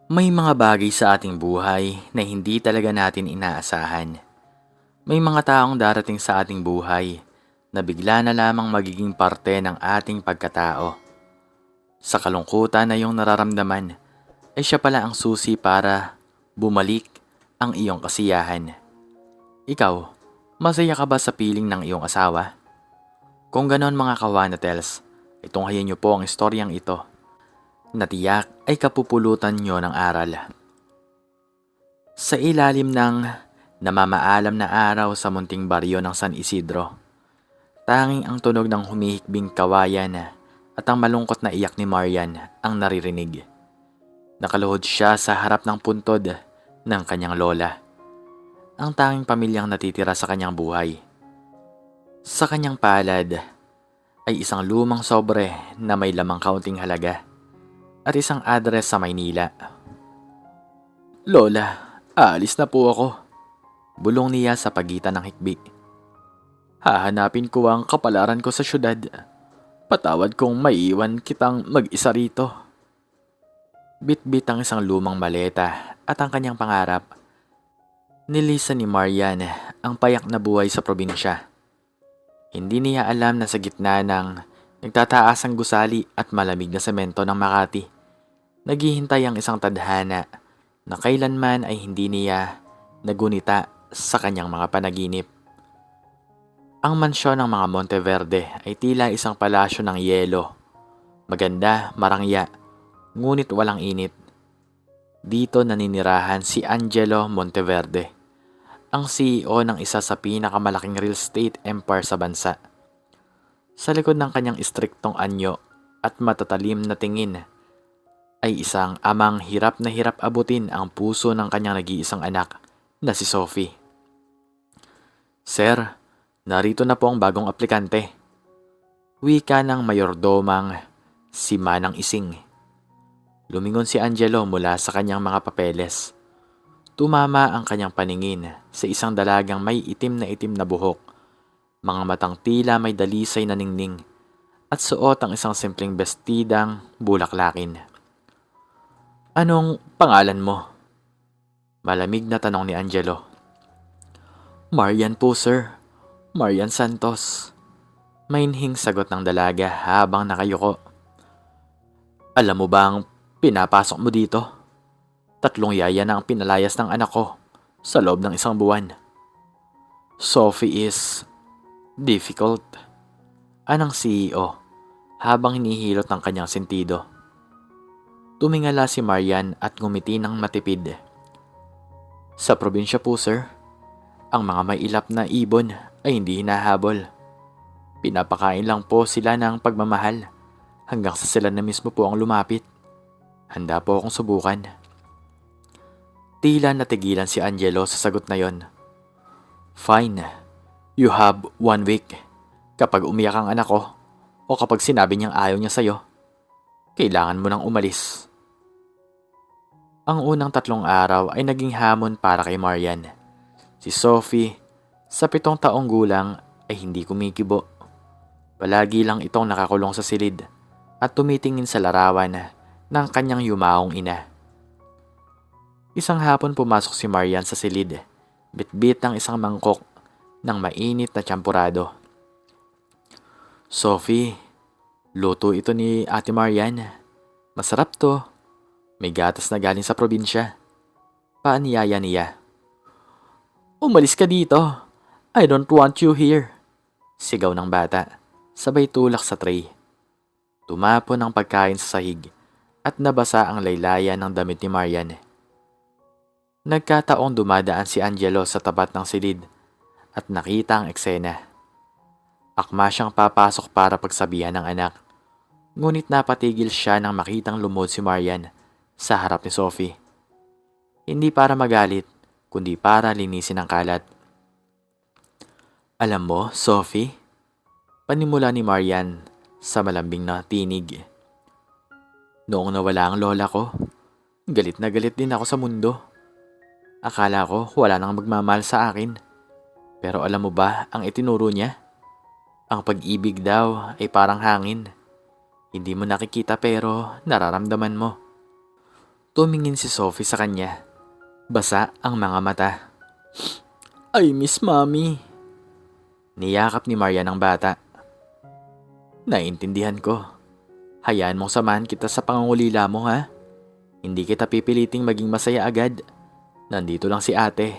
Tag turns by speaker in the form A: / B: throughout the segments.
A: May mga bagay sa ating buhay na hindi talaga natin inaasahan. May mga taong darating sa ating buhay na bigla na lamang magiging parte ng ating pagkatao. Sa kalungkutan na iyong nararamdaman, ay siya pala ang susi para bumalik ang iyong kasiyahan. Ikaw, masaya ka ba sa piling ng iyong asawa? Kung ganon mga kawanatels, itunghayan niyo po ang istoryang ito na tiyak ay kapupulutan niyo ng aral. Sa ilalim ng namamaalam na araw sa munting baryo ng San Isidro, tanging ang tunog ng humihikbing kawayan at ang malungkot na iyak ni Marian ang naririnig. Nakaluhod siya sa harap ng puntod ng kanyang lola, ang tanging pamilyang natitira sa kanyang buhay. Sa kanyang palad ay isang lumang sobre na may lamang kaunting halaga at isang address sa Maynila. "Lola, aalis na po ako," bulong niya sa pagitan ng hikbi. "Hahanapin ko ang kapalaran ko sa syudad. Patawad kung maiiwan kitang mag-isa rito." Bit-bit ang isang lumang maleta at ang kanyang pangarap. Nilisan ni Marian ang payak na buhay sa probinsya. Hindi niya alam na sa gitna ng nagtataasang gusali at malamig na semento ng Makati, naghihintay ang isang tadhana na kailanman ay hindi niya nagunita sa kanyang mga panaginip. Ang mansyon ng mga Monteverde ay tila isang palasyo ng yelo. Maganda, marangya, ngunit walang init. Dito naninirahan si Angelo Monteverde, ang CEO ng isa sa pinakamalaking real estate empire sa bansa. Sa likod ng kanyang istriktong anyo at matatalim na tingin ay isang amang hirap na hirap abutin ang puso ng kanyang nag-iisang anak na si Sophie. "Sir, narito na po ang bagong aplikante," wika ng mayordomang si Manang Ising. Lumingon si Angelo mula sa kanyang mga papeles. Tumama ang kanyang paningin sa isang dalagang may itim na buhok, mga matang tila may dalisay na ningning, at suot ang isang simpleng bestidang bulaklakin. "Anong pangalan mo?" malamig na tanong ni Angelo. "Marian po, sir. Marian Santos," mainhing sagot ng dalaga habang nakayuko. "Alam mo ba ang pinapasok mo dito? 3 yaya na ang pinalayas ng anak ko sa loob ng 1 buwan. Sophie is difficult," anang CEO habang hinihilot ng kanyang sentido. Tumingala si Marian at ngumiti ng matipid. "Sa probinsya po, sir, ang mga may ilap na ibon ay hindi hinahabol. Pinapakain lang po sila ng pagmamahal hanggang sa sila na mismo po ang lumapit. Handa po akong subukan." Tila natigilan si Angelo sa sagot na yon. "Fine. You have 1 week. Kapag umiyak ang anak ko o kapag sinabi niyang ayaw niya sa'yo, kailangan mo nang umalis." Ang unang 3 araw ay naging hamon para kay Marian. Si Sophie, sa 7 taong gulang, ay hindi kumikibo. Palagi lang itong nakakulong sa silid at tumitingin sa larawan ng kanyang yumaong ina. Isang hapon pumasok si Marian sa silid, bitbit ng isang mangkok ng mainit na tsampurado. "Sophie, luto ito ni Ate Marian. Masarap to. May gatas na galing sa probinsya," paanyaya niya. "Umalis ka dito. I don't want you here," sigaw ng bata, sabay tulak sa tray. Tumapon ang pagkain sa sahig at nabasa ang laylayan ng damit ni Marian. Nagkataong dumadaan si Angelo sa tapat ng silid at nakita ang eksena. Akma siyang papasok para pagsabihan ng anak, ngunit napatigil siya nang makitang lumod si Marian sa harap ni Sophie. Hindi para magalit, kundi para linisin ang kalat. "Alam mo, Sophie," panimula ni Marian sa malambing na tinig, "noong nawala ang lola ko, galit na galit din ako sa mundo. Akala ko wala nang magmamahal sa akin. Pero alam mo ba ang itinuro niya? Ang pag-ibig daw ay parang hangin. Hindi mo nakikita pero nararamdaman mo. Tumingin si Sophie sa kanya. Basa ang mga mata. I miss mommy. Niyakap ni Marian ang bata. Naiintindihan ko. Hayaan mong samahan kita sa pangungulila mo, ha? Hindi kita pipiliting maging masaya agad. Nandito lang si ate.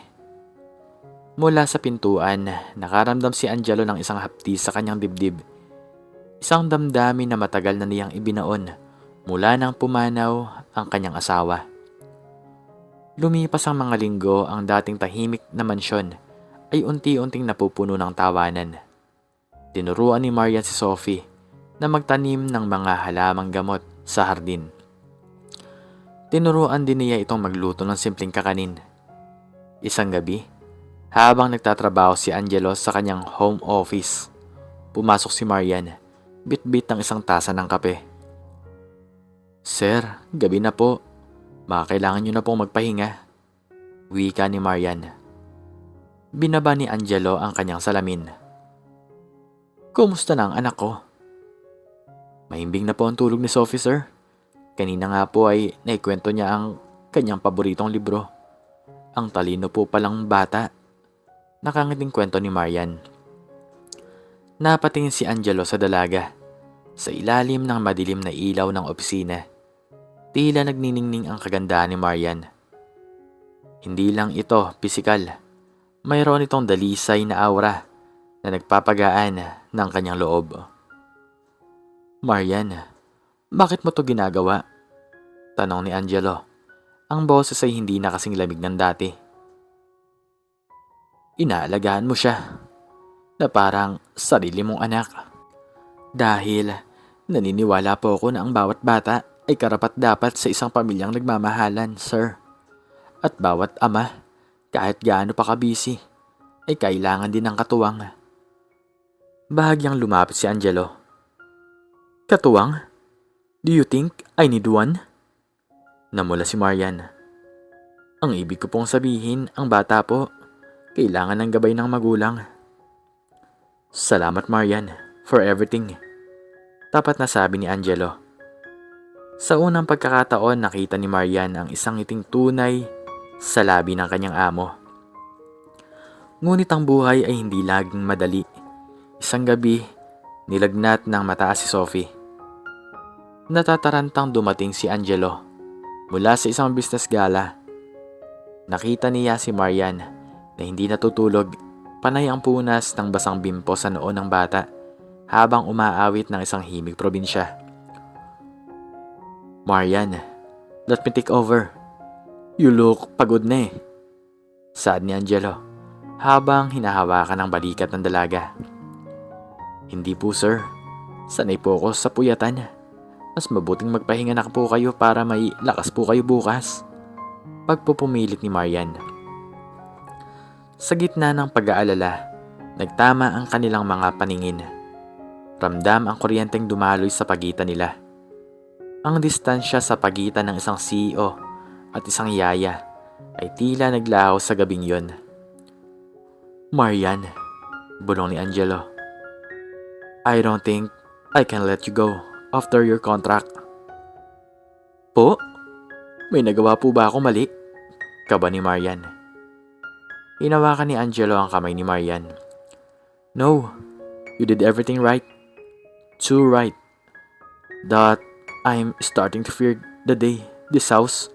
A: Mula sa pintuan, nakaramdam si Angelo ng isang hapdi sa kanyang dibdib. Isang damdamin na matagal na niyang ibinaon mula nang pumanaw ang kanyang asawa. Lumipas ang mga linggo, ang dating tahimik na mansyon ay unti-unting napupuno ng tawanan. Tinuruan ni Marian si Sophie na magtanim ng mga halamang gamot sa hardin. Tinuruan din niya itong magluto ng simpleng kakanin. Isang gabi, habang nagtatrabaho si Angelo sa kanyang home office, pumasok si Marian, bit-bit ng isang tasa ng kape. Sir, gabi na po. Baka kailangan nyo na pong magpahinga. Wika ni Marian. Binaba ni Angelo ang kanyang salamin. Kumusta na ang anak ko? Mahimbing na po ang tulog ni Sophie, sir. Kanina nga po ay naikwento niya ang kanyang paboritong libro. Ang talino po palang bata. Nakangiting kwento ni Marian. Napatingin si Angelo sa dalaga. Sa ilalim ng madilim na ilaw ng opisina, tila nagniningning ang kagandahan ni Marian. Hindi lang ito pisikal. Mayroon itong dalisay na aura na nagpapagaan ng kanyang loob. Marian, bakit mo to ginagawa? Tanong ni Angelo. Ang boses ay hindi na kasing lamig ng dati. Inaalagaan mo siya na parang sarili mong anak. Dahil naniniwala po ako na ang bawat bata ay karapat-dapat sa isang pamilyang nagmamahalan, sir. At bawat ama, kahit gaano pa kabisi, ay kailangan din ng katuwang. Bahagyang lumapit si Angelo. Katuwang? Do you think I need one? Namula si Marian. Ang ibig ko pong sabihin, ang bata po, kailangan ng gabay ng magulang. Salamat Marian, for everything. Tapat na sabi ni Angelo. Sa unang pagkakataon, nakita ni Marian ang isang ngiting tunay sa labi ng kanyang amo. Ngunit ang buhay ay hindi laging madali. Isang gabi, nilagnat ng mataas si Sophie. Natatarantang dumating si Angelo mula sa isang business gala. Nakita niya si Marian na hindi natutulog, panay ang punas ng basang bimpo sa noo ng bata habang umaawit ng isang himig probinsya. Marian, let me take over. You look pagod na eh. Saad ni Angelo habang hinahawakan ang balikat ng dalaga. Hindi po sir, sanay po ako sa puyatan. Mas mabuting magpahinga na po kayo para may lakas po kayo bukas. Pagpupumilit ni Marian. Sa gitna ng pag-aalala, nagtama ang kanilang mga paningin. Ramdam ang kuryenteng dumaloy sa pagitan nila. Ang distansya sa pagitan ng isang CEO at isang yaya ay tila naglaho sa gabing yon. Marian, bulong ni Angelo. I don't think I can let you go after your contract. Po? May nagawa po ba ako mali? Kaba ni Marian. Hinawakan ni Angelo ang kamay ni Marian. No, you did everything right. Too right. That I'm starting to fear the day this house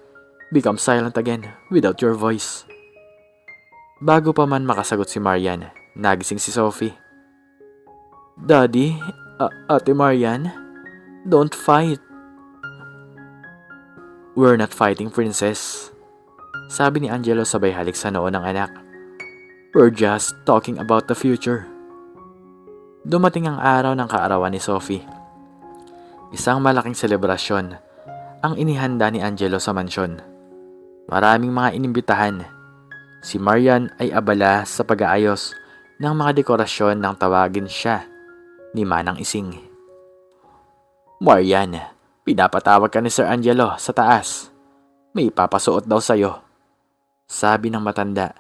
A: becomes silent again without your voice. Bago pa man makasagot si Marian, nagising si Sophie. Daddy, Ate Marian, don't fight. We're not fighting, princess. Sabi ni Angelo sabay halik sa noo ng anak. We're just talking about the future. Dumating ang araw ng kaarawan ni Sophie. Isang malaking selebrasyon ang inihanda ni Angelo sa mansyon. Maraming mga inimbitahan. Si Marian ay abala sa pag-aayos ng mga dekorasyon nang tawagin siya ni Manang Ising. Marian, pinapatawag ka ni Sir Angelo sa taas. May ipapasuot daw sa'yo. Sabi ng matanda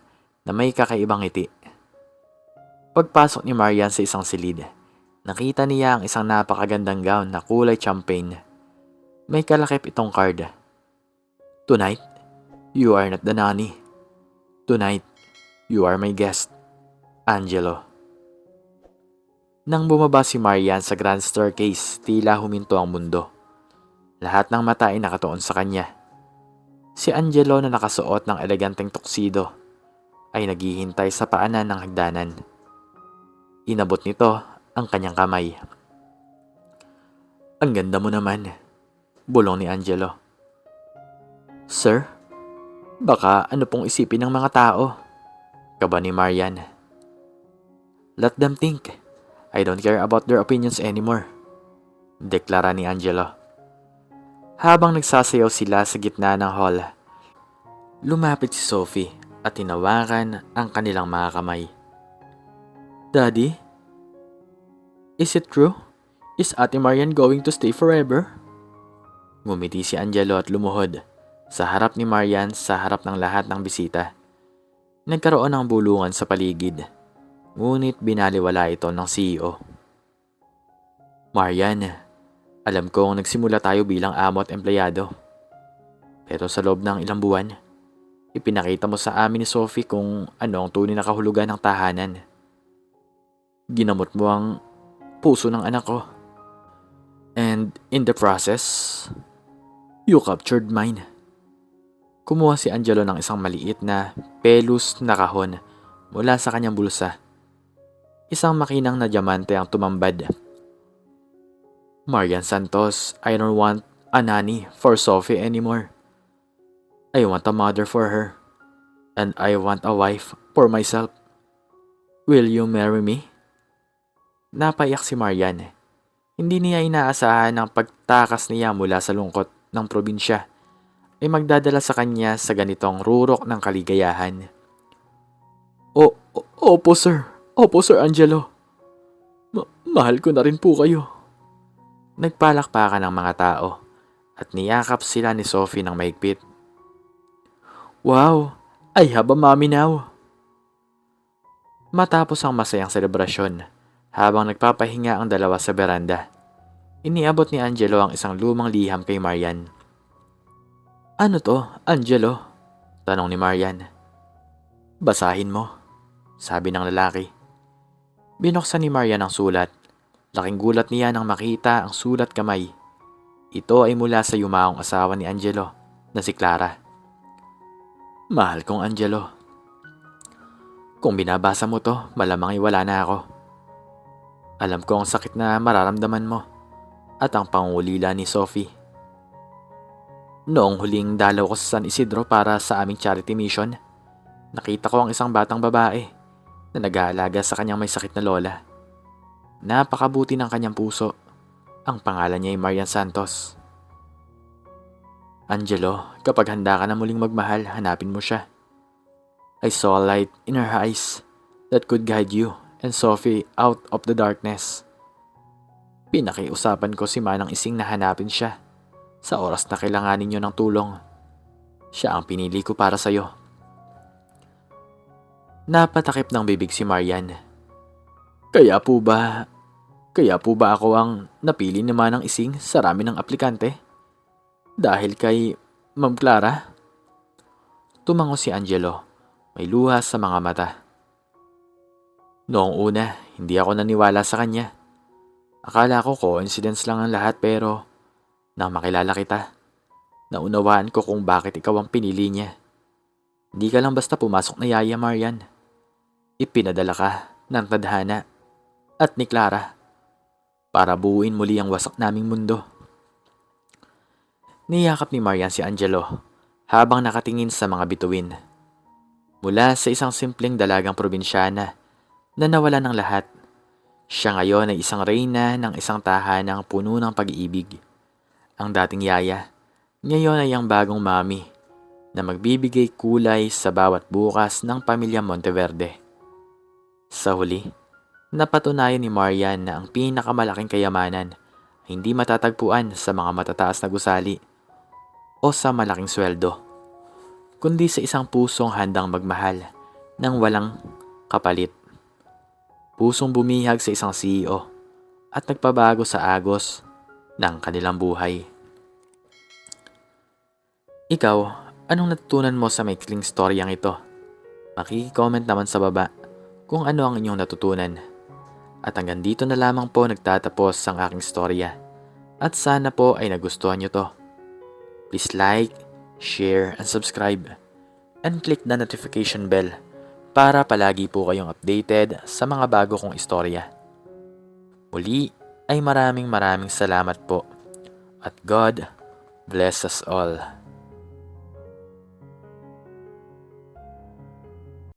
A: na may kakaibang ngiti. Pagpasok ni Marian sa isang silid, nakita niya ang isang napakagandang gown na kulay champagne. May kalakip itong card. Tonight, you are not the nanny. Tonight, you are my guest, Angelo. Nang bumaba si Marian sa grand staircase, tila huminto ang mundo. Lahat ng mata ay nakatuon sa kanya. Si Angelo na nakasuot ng eleganteng tuxedo ay naghihintay sa paanan ng hagdanan. Inabot nito ang kanyang kamay. Ang ganda mo naman, bulong ni Angelo. Sir, baka ano pong isipin ng mga tao? Kaba ni Marian. Let them think. I don't care about their opinions anymore, deklara ni Angelo. Habang nagsasayaw sila sa gitna ng hall, lumapit si Sophie at tinawakan ang kanilang mga kamay. Daddy? Is it true? Is Ate Marian going to stay forever? Ngumiti si Angelo at lumuhod sa harap ni Marian sa harap ng lahat ng bisita. Nagkaroon ng bulungan sa paligid, ngunit binaliwala ito ng CEO. Marian, alam kong nagsimula tayo bilang amo at empleyado. Pero sa loob ng ilang buwan, ipinakita mo sa amin ni Sophie kung ano ang tunay na kahulugan ng tahanan. Ginamot mo ang puso ng anak ko. And in the process, you captured mine. Kumuha si Angelo ng isang maliit na pelus na kahon mula sa kanyang bulsa. Isang makinang na diamante ang tumambad. Marian Santos, I don't want a nanny for Sophie anymore. I want a mother for her. And I want a wife for myself. Will you marry me? Napaiyak si Marian. Hindi niya inaasahan ang pagtakas niya mula sa lungkot ng probinsya ay magdadala sa kanya sa ganitong rurok ng kaligayahan. Opo sir. Opo Sir Angelo. Mahal ko na rin po kayo. Nagpalakpakan ang mga tao at niyakap sila ni Sophie ng mahigpit. Wow, I have a mommy now. Matapos ang masayang selebrasyon, habang nagpapahinga ang dalawa sa beranda, iniabot ni Angelo ang isang lumang liham kay Marian. Ano to, Angelo? Tanong ni Marian. Basahin mo, sabi ng lalaki. Binuksan ni Marian ang sulat. Laking gulat niya nang makita ang sulat kamay. Ito ay mula sa yumaong asawa ni Angelo na si Clara. Mahal kong Angelo. Kung binabasa mo to, malamang iwala na ako. Alam ko ang sakit na mararamdaman mo at ang pangungulila ni Sophie. Noong huling dalaw ko sa San Isidro para sa aming charity mission, nakita ko ang isang batang babae na nag-aalaga sa kanyang may sakit na lola. Napakabuti ng kanyang puso. Ang pangalan niya ay Marian Santos. Angelo, kapag handa ka na muling magmahal, hanapin mo siya. I saw a light in her eyes that could guide you and Sophie out of the darkness. Pinakiusapan ko si Manang Ising na hanapin siya sa oras na kailanganin niyo ng tulong. Siya ang pinili ko para sa'yo. Napatakip ng bibig si Marian. Kaya po ba ako ang napili ni Manang Ising sa rami ng aplikante? Dahil kay Ma'am Clara? Tumango si Angelo, may luha sa mga mata. Noong una, hindi ako naniwala sa kanya. Akala ko coincidence lang ang lahat pero nang makilala kita, naunawaan ko kung bakit ikaw ang pinili niya. Hindi ka lang basta pumasok na yaya, Marian. Ipinadala ka ng tadhana at ni Clara para buuin muli ang wasak naming mundo. Niyakap ni Marian si Angelo habang nakatingin sa mga bituin. Mula sa isang simpleng dalagang probinsyana na nawala ng lahat, siya ngayon ay isang reyna ng isang tahanang puno ng pag-iibig. Ang dating yaya, ngayon ay ang bagong mami na magbibigay kulay sa bawat bukas ng pamilya Monteverde. Sa huli, napatunayan ni Marian na ang pinakamalaking kayamanan ay hindi matatagpuan sa mga matataas na gusali o sa malaking sweldo, kundi sa isang pusong handang magmahal ng walang kapalit. Pusong bumihag sa isang CEO at nagpabago sa agos ng kanilang buhay. Ikaw, anong natutunan mo sa maikling storyang ito? Makiki-comment naman sa baba kung ano ang inyong natutunan. At hanggang dito na lamang po nagtatapos ang aking storya. At sana po ay nagustuhan nyo to. Please like, share, and subscribe. And click the notification bell para palagi po kayong updated sa mga bago kong istorya. Muli ay maraming salamat po. At God bless us all.